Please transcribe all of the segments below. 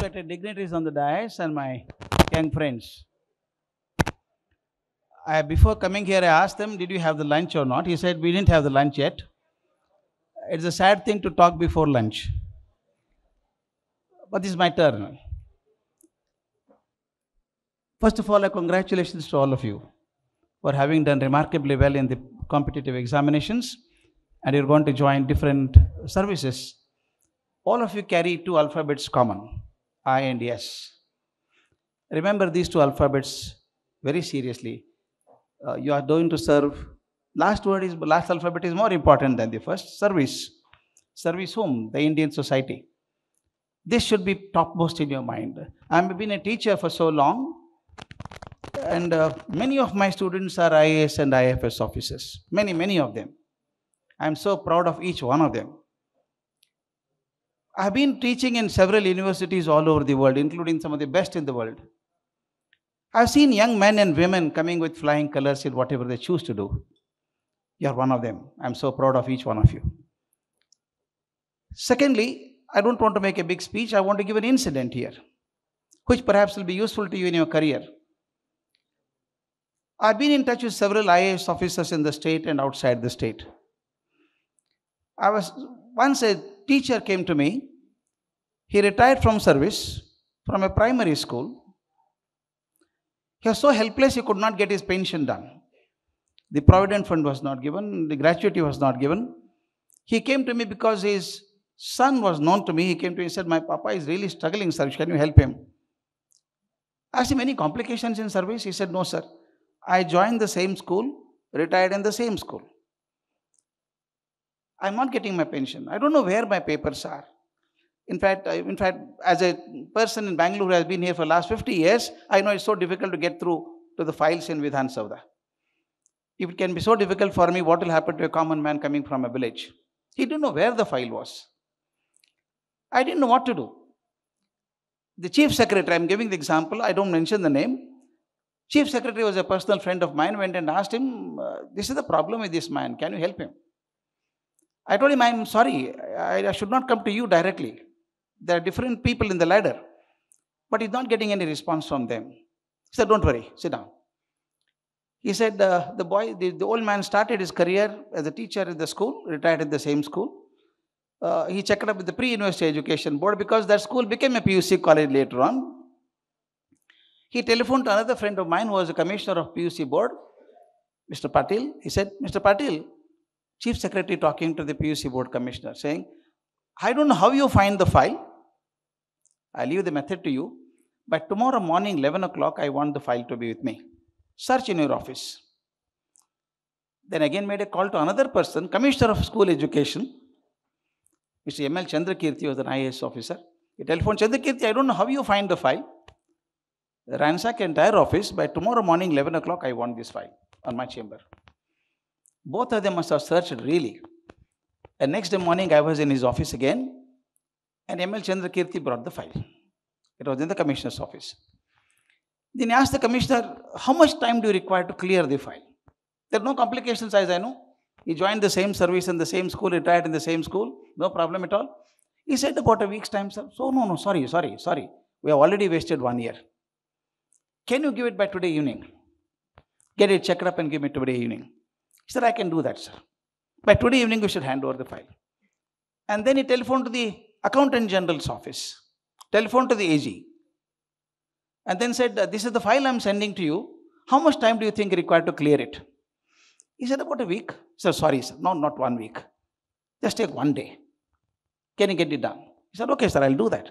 respected dignitaries on the dais and my young friends. Before coming here, I asked them, did you have the lunch or not? He said, we didn't have the lunch yet. It's a sad thing to talk before lunch. But this is my turn. First of all, congratulations to all of you for having done remarkably well in the competitive examinations, and you're going to join different services. All of you carry two alphabets common, I and S. Remember these two alphabets very seriously. You are going to serve. Last alphabet is more important than the first. Service. Service whom? The Indian society. This should be topmost in your mind. I've been a teacher for so long, and many of my students are IAS and IFS officers. Many of them. I'm so proud of each one of them. I've been teaching in several universities all over the world, including some of the best in the world. I've seen young men and women coming with flying colors in whatever they choose to do. You're one of them. I'm so proud of each one of you. Secondly, I don't want to make a big speech. I want to give an incident here, which perhaps will be useful to you in your career. I've been in touch with several IAS officers in the state and outside the state. Once a teacher came to me. He retired from service from a primary school. He was so helpless he could not get his pension done. The provident fund was not given, the gratuity was not given. He came to me because his son was known to me. He came to me and said, my papa is really struggling, sir. Can you help him? I asked him, any complications in service? He said, no, sir. I joined the same school, retired in the same school. I'm not getting my pension. I don't know where my papers are. In fact, as a person in Bangalore who has been here for the last 50 years, I know it's so difficult to get through to the files in Vidhan Sabha. If it can be so difficult for me, what will happen to a common man coming from a village? He didn't know where the file was. I didn't know what to do. The chief secretary, I'm giving the example, I don't mention the name. Chief secretary was a personal friend of mine, went and asked him, this is the problem with this man, can you help him? I told him, I'm sorry, I should not come to you directly. There are different people in the ladder, but he's not getting any response from them. He said, don't worry, sit down. He said, the old man started his career as a teacher in the school, retired in the same school. He checked up with the pre-university education board because that school became a PUC college later on. He telephoned to another friend of mine who was a commissioner of PUC board, Mr. Patil. He said, Mr. Patil, chief secretary talking to the PUC board commissioner saying, I don't know how you find the file. I'll leave the method to you. But tomorrow morning, 11 o'clock, I want the file to be with me. Search in your office. Then again made a call to another person, commissioner of school education. Mr. M.L. Chandrakirti was an IAS officer. He telephoned, Chandrakirti, I don't know how you find the file. Ransack entire office. By tomorrow morning, 11 o'clock, I want this file on my chamber. Both of them must have searched really. And next day morning, I was in his office again, and M.L. Chandrakirti brought the file. It was in the commissioner's office. Then he asked the commissioner, how much time do you require to clear the file? There are no complications as I know. He joined the same service in the same school, retired in the same school, no problem at all. He said about a week's time, sir. So, no, sorry. We have already wasted 1 year. Can you give it by today evening? Get it checked up and give it today evening. He said, I can do that, sir. By today evening, we should hand over the file. And then he telephoned to the Accountant General's office, telephoned to the AG, and then said, this is the file I'm sending to you. How much time do you think required to clear it? He said, about a week. Sir, sorry, sir. No, not 1 week. Just take 1 day. Can you get it done? He said, okay, sir, I'll do that.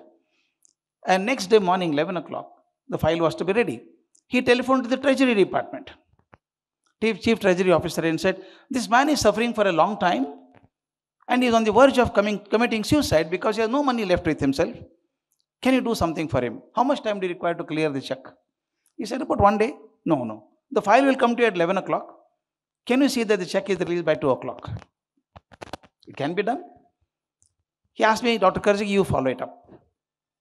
And next day morning, 11 o'clock, the file was to be ready. He telephoned to the Treasury Department. Chief Treasury Officer and said, this man is suffering for a long time and he is on the verge of committing suicide because he has no money left with himself. Can you do something for him? How much time do you require to clear the check? He said, about 1 day. No. The file will come to you at 11 o'clock. Can you see that the check is released by 2 o'clock? It can be done. He asked me, Dr. Karajagi, you follow it up.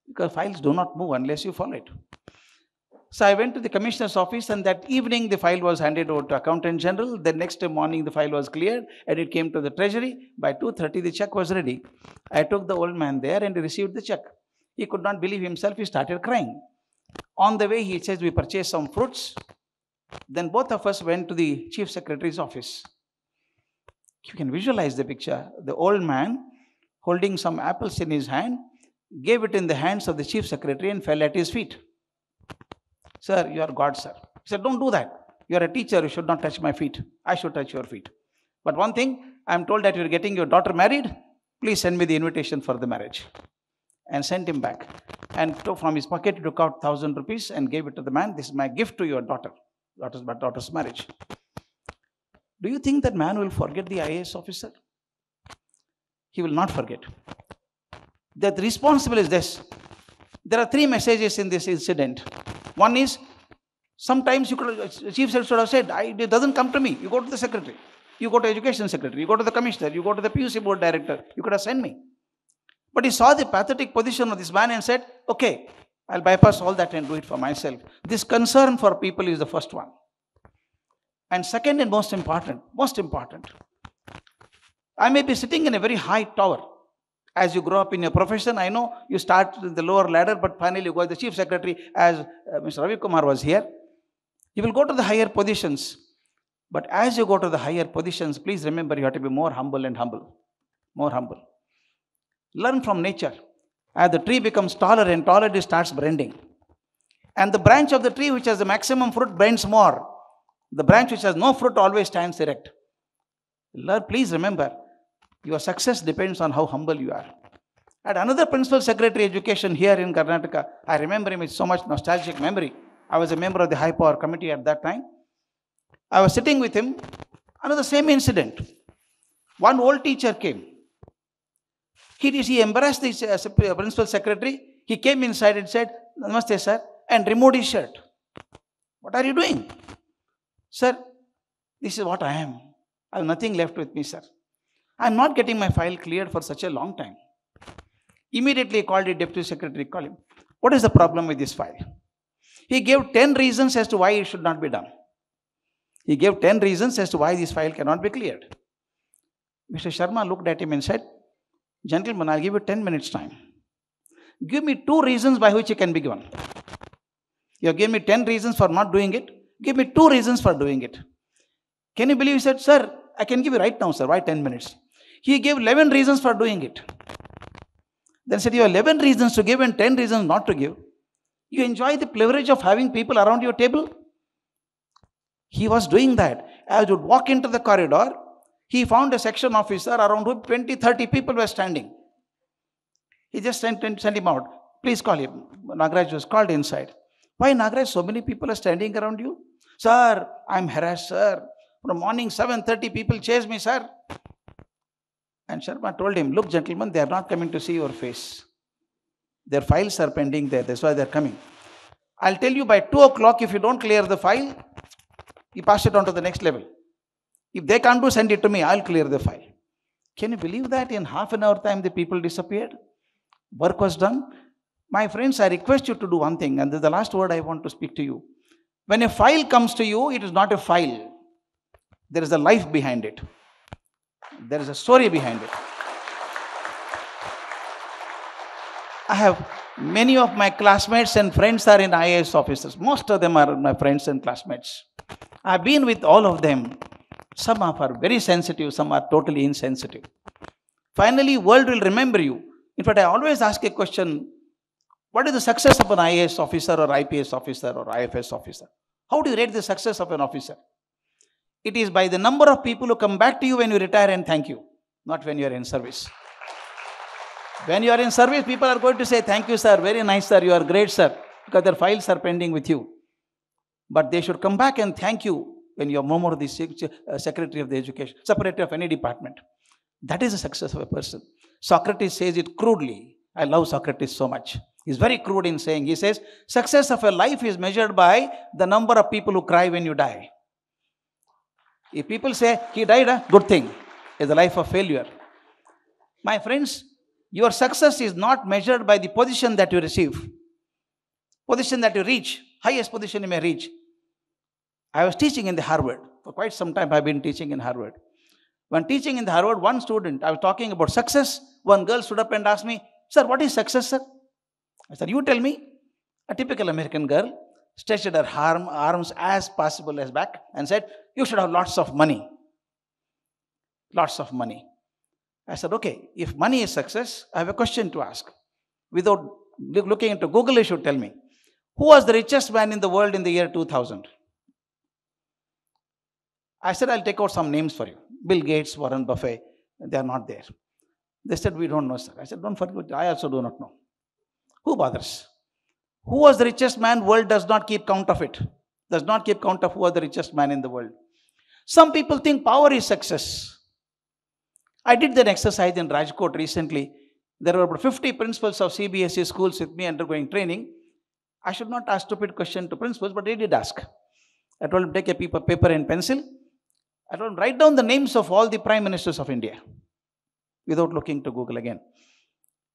Because files do not move unless you follow it. So I went to the commissioner's office, and that evening the file was handed over to Accountant General. The next morning the file was cleared and it came to the Treasury. By 2:30 the check was ready. I took the old man there and he received the check. He could not believe himself. He started crying. On the way, he says, we purchased some fruits. Then both of us went to the chief secretary's office. You can visualize the picture. The old man, holding some apples in his hand, gave it in the hands of the chief secretary and fell at his feet. Sir, you are God, sir. He said, don't do that. You are a teacher. You should not touch my feet. I should touch your feet. But one thing, I am told that you are getting your daughter married. Please send me the invitation for the marriage. And sent him back. And took from his pocket, he took out 1,000 rupees and gave it to the man. This is my gift to your daughter. Daughter's marriage. Do you think that man will forget the IAS officer? He will not forget. The responsible is this. There are 3 messages in this incident. One is, sometimes chief secretary should have said, it doesn't come to me. You go to the secretary. You go to education secretary. You go to the commissioner. You go to the PUC board director. You could have sent me. But he saw the pathetic position of this man and said, okay, I'll bypass all that and do it for myself. This concern for people is the first one. And second and most important, I may be sitting in a very high tower. As you grow up in your profession, I know you start with the lower ladder, but finally you go to the chief secretary, as Mr. Ravi Kumar was here. You will go to the higher positions. But as you go to the higher positions, please remember you have to be more humble and humble. More humble. Learn from nature. As the tree becomes taller and taller, it starts bending. And the branch of the tree which has the maximum fruit bends more. The branch which has no fruit always stands erect. Please remember, your success depends on how humble you are. I had another principal secretary education here in Karnataka. I remember him with so much nostalgic memory. I was a member of the high power committee at that time. I was sitting with him. Another same incident. One old teacher came. He embarrassed the principal secretary. He came inside and said, Namaste, sir, and removed his shirt. What are you doing? Sir, this is what I am. I have nothing left with me, sir. I am not getting my file cleared for such a long time. Immediately called the deputy secretary, called him. What is the problem with this file? He gave 10 reasons as to why it should not be done. He gave 10 reasons as to why this file cannot be cleared. Mr. Sharma looked at him and said, gentlemen, I'll give you 10 minutes time. Give me 2 reasons by which it can be given. You have given me 10 reasons for not doing it. Give me 2 reasons for doing it. Can you believe? He said, sir, I can give you right now, sir. Why 10 minutes? He gave 11 reasons for doing it. Then said, you have 11 reasons to give and 10 reasons not to give. You enjoy the privilege of having people around your table? He was doing that. As you would walk into the corridor, he found a section officer around whom 20, 30 people were standing. He just sent him out. Please call him. Nagaraj was called inside. Why, Nagaraj, so many people are standing around you? Sir, I'm harassed, sir. From morning 7:30 people chase me, sir. And Sharma told him, look, gentlemen, they are not coming to see your face. Their files are pending there. That's why they are coming. I'll tell you by 2 o'clock, if you don't clear the file, you pass it on to the next level. If they can't do, send it to me. I'll clear the file. Can you believe that in half an hour time the people disappeared? Work was done. My friends, I request you to do one thing, and this is the last word I want to speak to you. When a file comes to you, it is not a file. There is a life behind it. There is a story behind it. I have many of my classmates and friends are in IAS officers. Most of them are my friends and classmates. I have been with all of them. Some are very sensitive, some are totally insensitive. Finally, world will remember you. In fact, I always ask a question, what is the success of an IAS officer or IPS officer or IFS officer? How do you rate the success of an officer? It is by the number of people who come back to you when you retire and thank you, not when you are in service. When you are in service, people are going to say, thank you, sir, very nice, sir, you are great, sir, because their files are pending with you. But they should come back and thank you when you are no more the secretary of the education, secretary of any department. That is the success of a person. Socrates says it crudely. I love Socrates so much. He's very crude in saying, he says, success of a life is measured by the number of people who cry when you die. If people say, he died, good thing. It's a life of failure. My friends, your success is not measured by the position that you receive. Position that you reach, highest position you may reach. I was teaching in the Harvard. For quite some time I've been teaching in Harvard. When teaching in the Harvard, one student, I was talking about success. One girl stood up and asked me, sir, what is success, sir? I said, you tell me. A typical American girl stretched her arms as possible as back and said, you should have lots of money. Lots of money. I said, okay, if money is success, I have a question to ask. Without looking into Google, you should tell me. Who was the richest man in the world in the year 2000? I said, I'll take out some names for you. Bill Gates, Warren Buffett, they are not there. They said, we don't know, sir. I said, don't forget, I also do not know. Who bothers? Who was the richest man? World does not keep count of it. Does not keep count of who was the richest man in the world. Some people think power is success. I did that exercise in Rajkot recently. There were about 50 principals of CBSE schools with me undergoing training. I should not ask stupid question to principals, but they did ask. I told them, take a paper and pencil. I told them, write down the names of all the prime ministers of India without looking to Google again.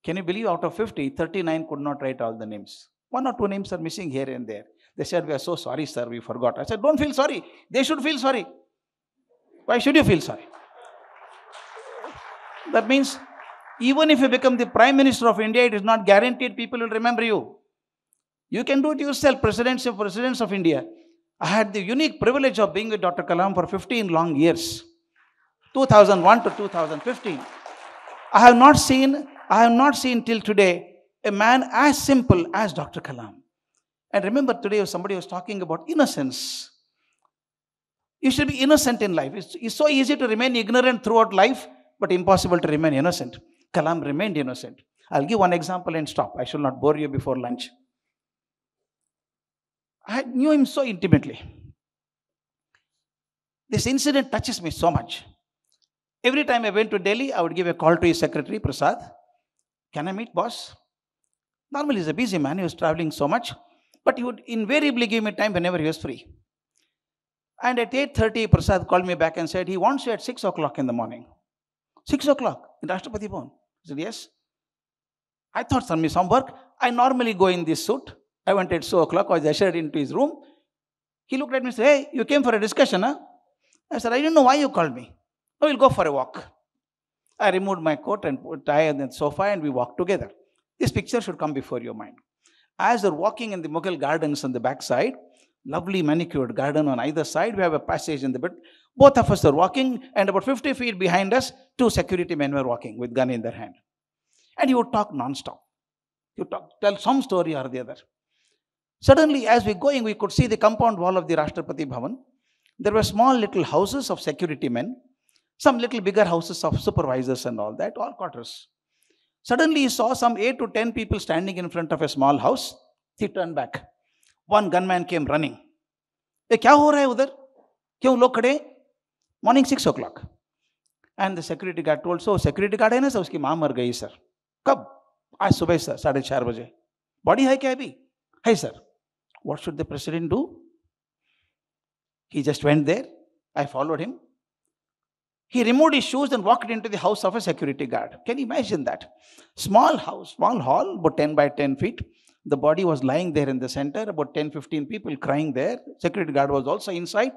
Can you believe out of 50, 39 could not write all the names. 1 or 2 names are missing here and there. They said, we are so sorry, sir, we forgot. I said, don't feel sorry. They should feel sorry. Why should you feel sorry? That means, even if you become the Prime Minister of India, it is not guaranteed people will remember you. You can do it yourself, presidents of India. I had the unique privilege of being with Dr. Kalam for 15 long years. 2001 to 2015. I have not seen till today a man as simple as Dr. Kalam. And remember today somebody was talking about innocence. You should be innocent in life. It's so easy to remain ignorant throughout life, but impossible to remain innocent. Kalam remained innocent. I'll give one example and stop. I shall not bore you before lunch. I knew him so intimately. This incident touches me so much. Every time I went to Delhi, I would give a call to his secretary, Prasad. Can I meet boss? Normally he's a busy man. He was traveling so much. But he would invariably give me time whenever he was free. And at 8:30, Prasad called me back and said, he wants you at 6 o'clock in the morning. 6 o'clock in Rashtrapati Bhavan. I said, yes. I thought some work. I normally go in this suit. I went at 2 o'clock. I was ushered into his room. He looked at me and said, hey, you came for a discussion, huh? I said, I didn't know why you called me. Oh, we'll go for a walk. I removed my coat and put tie on the sofa and we walked together. This picture should come before your mind. As we're walking in the Mughal gardens on the backside, lovely manicured garden on either side, we have a passage in the bit. Both of us are walking and about 50 feet behind us, 2 security men were walking with gun in their hand. And he would talk non-stop. He would tell some story or the other. Suddenly, as we're going, we could see the compound wall of the Rashtrapati Bhavan. There were small little houses of security men, some little bigger houses of supervisors and all that, all quarters. Suddenly, he saw some 8 to 10 people standing in front of a small house. He turned back. One gunman came running. Hey, kya ho raha hai udhar? Kyun log khade? Morning 6 o'clock. And the security guard told, so security guard hai na sir, uski maa mar gayi sir. Kab? Aaj subah sir, 4:30 baje. Body hai kya abhi? Hey sir. What should the president do? He just went there. I followed him. He removed his shoes and walked into the house of a security guard. Can you imagine that? Small house, small hall, about 10 by 10 feet. The body was lying there in the center, about 10-15 people crying there. Security guard was also inside.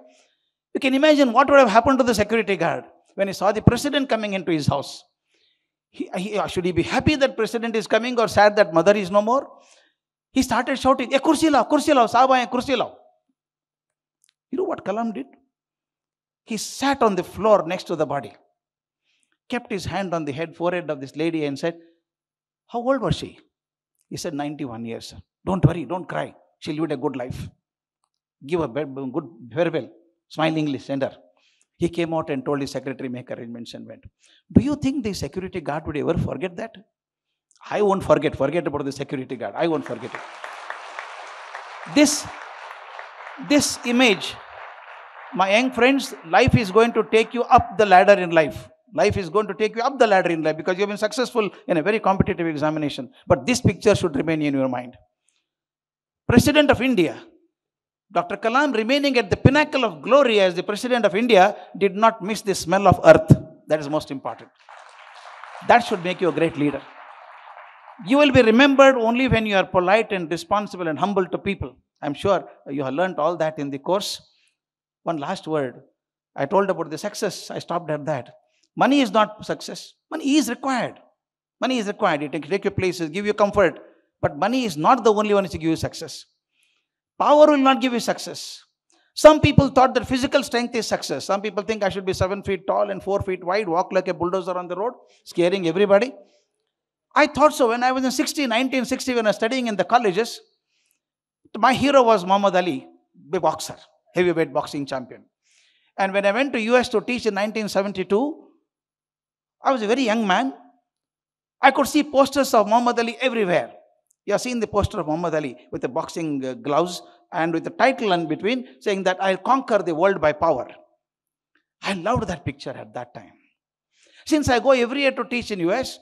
You can imagine what would have happened to the security guard when he saw the president coming into his house. Should he be happy that president is coming or sad that mother is no more? He started shouting, kursi lao, saab aaye, kursi lao. You know what Kalam did? He sat on the floor next to the body, kept his hand on the forehead of this lady and said, how old was she? He said, 91 years. Don't worry, don't cry. She'll lead a good life. Give her good farewell. Smilingly send her. He came out and told his secretary, make arrangements and went. Do you think the security guard would ever forget that? I won't forget. Forget about the security guard. I won't forget it. This image, my young friends, life is going to take you up the ladder in life. Life is going to take you up the ladder in life because you have been successful in a very competitive examination. But this picture should remain in your mind. President of India, Dr. Kalam, remaining at the pinnacle of glory as the President of India, did not miss the smell of earth. That is most important. That should make you a great leader. You will be remembered only when you are polite and responsible and humble to people. I'm sure you have learned all that in the course. One last word. I told about the success. I stopped at that. Money is not success. Money is required. Money is required. It can take you places, give you comfort. But money is not the only one which will give you success. Power will not give you success. Some people thought that physical strength is success. Some people think I should be 7 feet tall and 4 feet wide, walk like a bulldozer on the road, scaring everybody. I thought so when I was in 1960, when I was studying in the colleges. My hero was Muhammad Ali, the boxer, heavyweight boxing champion. And when I went to US to teach in 1972, I was a very young man. I could see posters of Muhammad Ali everywhere. You have seen the poster of Muhammad Ali with the boxing gloves and with the title in between saying that I'll conquer the world by power. I loved that picture at that time. Since I go every year to teach in US,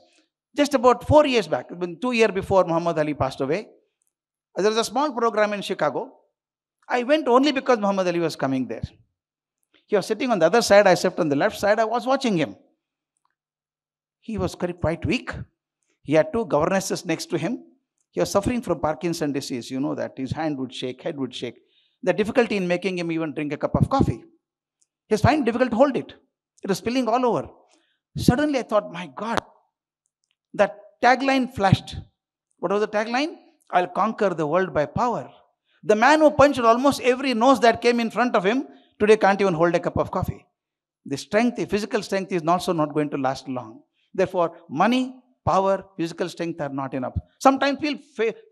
just about 4 years back, 2 years before Muhammad Ali passed away, there was a small program in Chicago. I went only because Muhammad Ali was coming there. He was sitting on the other side, I sat on the left side, I was watching him. He was quite weak. He had 2 governesses next to him. He was suffering from Parkinson's disease. You know that. His hand would shake, head would shake. The difficulty in making him even drink a cup of coffee. He was finding difficult to hold it. It was spilling all over. Suddenly I thought, my God, that tagline flashed. What was the tagline? I'll conquer the world by power. The man who punched almost every nose that came in front of him today can't even hold a cup of coffee. The strength, the physical strength is also not going to last long. Therefore, money, power, physical strength are not enough. Sometimes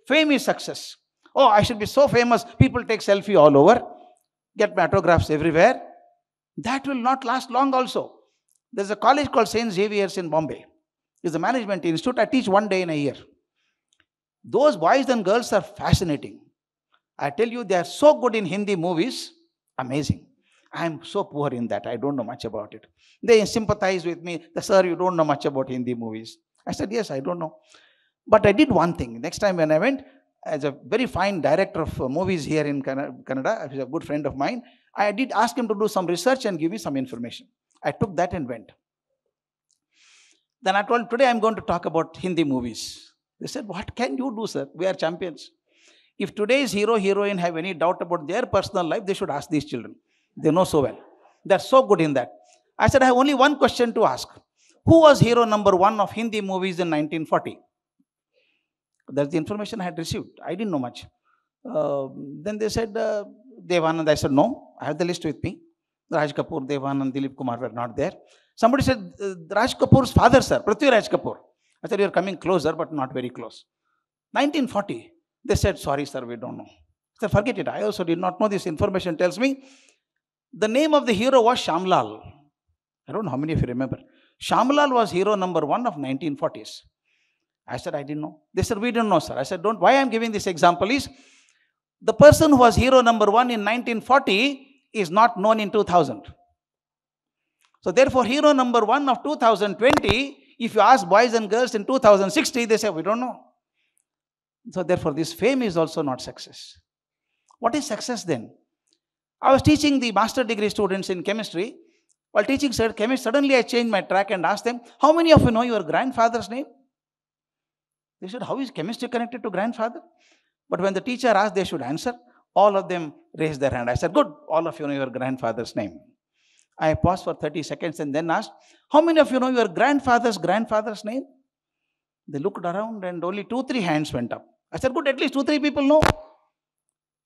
fame is success. Oh, I should be so famous. People take selfie all over. Get my autographs everywhere. That will not last long also. There's a college called St. Xavier's in Bombay. It's a management institute. I teach 1 day in a year. Those boys and girls are fascinating. I tell you, they are so good in Hindi movies. Amazing. I am so poor in that. I don't know much about it. They sympathize with me. Sir, you don't know much about Hindi movies. I said, yes, I don't know. But I did one thing. Next time when I went, as a very fine director of movies here in Canada, he's a good friend of mine, I did ask him to do some research and give me some information. I took that and went. Then I told him, today I'm going to talk about Hindi movies. They said, what can you do, sir? We are champions. If today's hero, heroine have any doubt about their personal life, they should ask these children. They know so well. They're so good in that. I said, I have only one question to ask. Who was hero number 1 of Hindi movies in 1940? That's the information I had received. I didn't know much. Then they said, Devanand. I said, no, I have the list with me. Raj Kapoor, Devanand, Dilip Kumar were not there. Somebody said, Raj Kapoor's father, sir, Prithviraj Kapoor. I said, you're coming closer, but not very close. 1940. They said, sorry, sir, we don't know. I said, forget it. I also did not know. This information tells me the name of the hero was Shyamlal. I don't know how many of you remember. Shyamlal was hero number 1 of 1940s. I said, I didn't know. They said, we don't know, sir. I said, don't. Why I'm giving this example is, the person who was hero number 1 in 1940 is not known in 2000. So therefore, hero number 1 of 2020, if you ask boys and girls in 2060, they say, we don't know. So therefore, this fame is also not success. What is success then? I was teaching the master degree students in chemistry. While teaching chemistry, suddenly I changed my track and asked them, how many of you know your grandfather's name? They said, how is chemistry connected to grandfather? But when the teacher asked, they should answer. All of them raised their hand. I said, good, all of you know your grandfather's name. I paused for 30 seconds and then asked, how many of you know your grandfather's name? They looked around and only 2-3 hands went up. I said, good, at least 2-3 people know.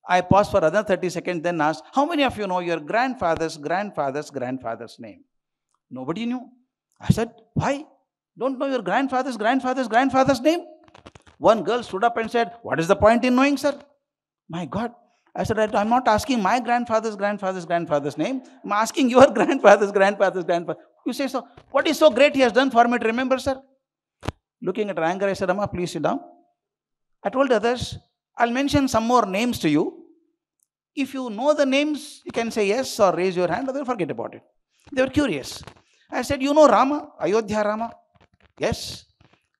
I paused for another 30 seconds, then asked, how many of you know your grandfather's name? Nobody knew. I said, why? Don't know your grandfather's name? One girl stood up and said, what is the point in knowing, sir? My God. I said, I'm not asking my grandfather's name. I'm asking your grandfather's. You say, so what is so great he has done for me to remember, sir? Looking at her anger, I said, Amma, please sit down. I told others, I'll mention some more names to you. If you know the names, you can say yes or raise your hand, or they'll forget about it. They were curious. I said, you know Rama, Ayodhya Rama? Yes.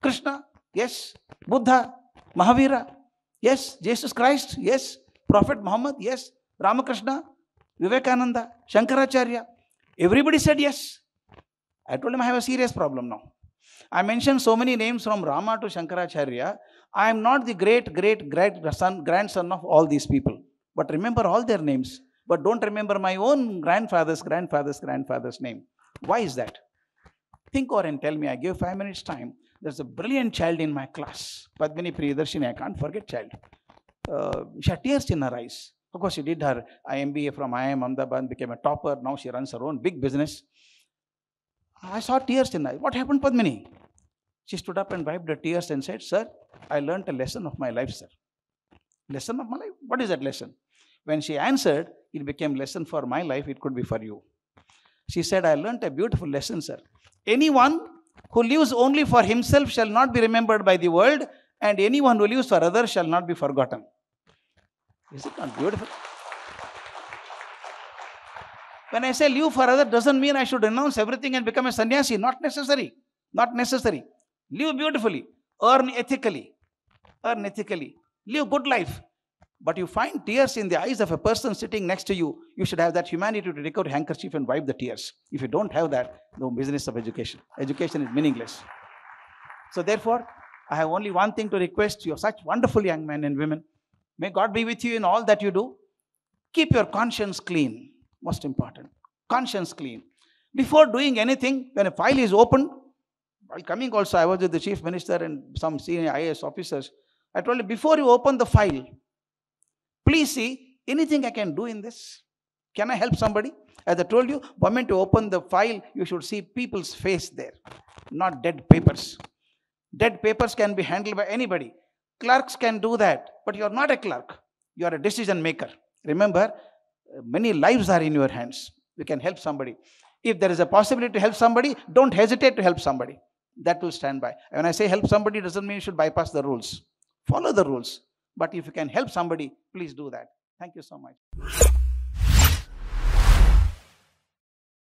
Krishna? Yes. Buddha? Mahavira? Yes. Jesus Christ? Yes. Prophet Muhammad? Yes. Ramakrishna? Vivekananda? Shankaracharya? Everybody said yes. I told him I have a serious problem now. I mentioned so many names from Rama to Shankaracharya. I am not the great grandson of all these people. But remember all their names. But don't remember my own grandfather's name. Why is that? Think over and tell me. I give 5 minutes time. There's a brilliant child in my class, Padmini Priyadarshini, I can't forget child. She had tears in her eyes. Of course, she did her MBA from IIM Ahmedabad, became a topper. Now she runs her own big business. I saw tears in her eyes. What happened, Padmini? She stood up and wiped her tears and said, "Sir, I learnt a lesson of my life, sir." Lesson of my life? What is that lesson? When she answered, it became lesson for my life, it could be for you. She said, "I learnt a beautiful lesson, sir. Anyone who lives only for himself shall not be remembered by the world, and anyone who lives for others shall not be forgotten." Is it not beautiful? When I say live for others, doesn't mean I should renounce everything and become a sannyasi. Not necessary. Not necessary. Live beautifully. Earn ethically. Earn ethically. Live good life. But you find tears in the eyes of a person sitting next to you, you should have that humanity to take out a handkerchief and wipe the tears. If you don't have that, no business of education. Education is meaningless. So therefore, I have only one thing to request. You are such wonderful young men and women. May God be with you in all that you do. Keep your conscience clean. Most important. Conscience clean. Before doing anything, when a file is opened, while coming also, I was with the Chief Minister and some senior IAS officers. I told him, before you open the file, please see, anything I can do in this? Can I help somebody? As I told you, the moment you open the file, you should see people's face there, not dead papers. Dead papers can be handled by anybody. Clerks can do that, but you are not a clerk. You are a decision maker. Remember, many lives are in your hands. You can help somebody. If there is a possibility to help somebody, don't hesitate to help somebody. That will stand by. When I say help somebody, it doesn't mean you should bypass the rules. Follow the rules. But if you can help somebody, please do that. Thank you so much.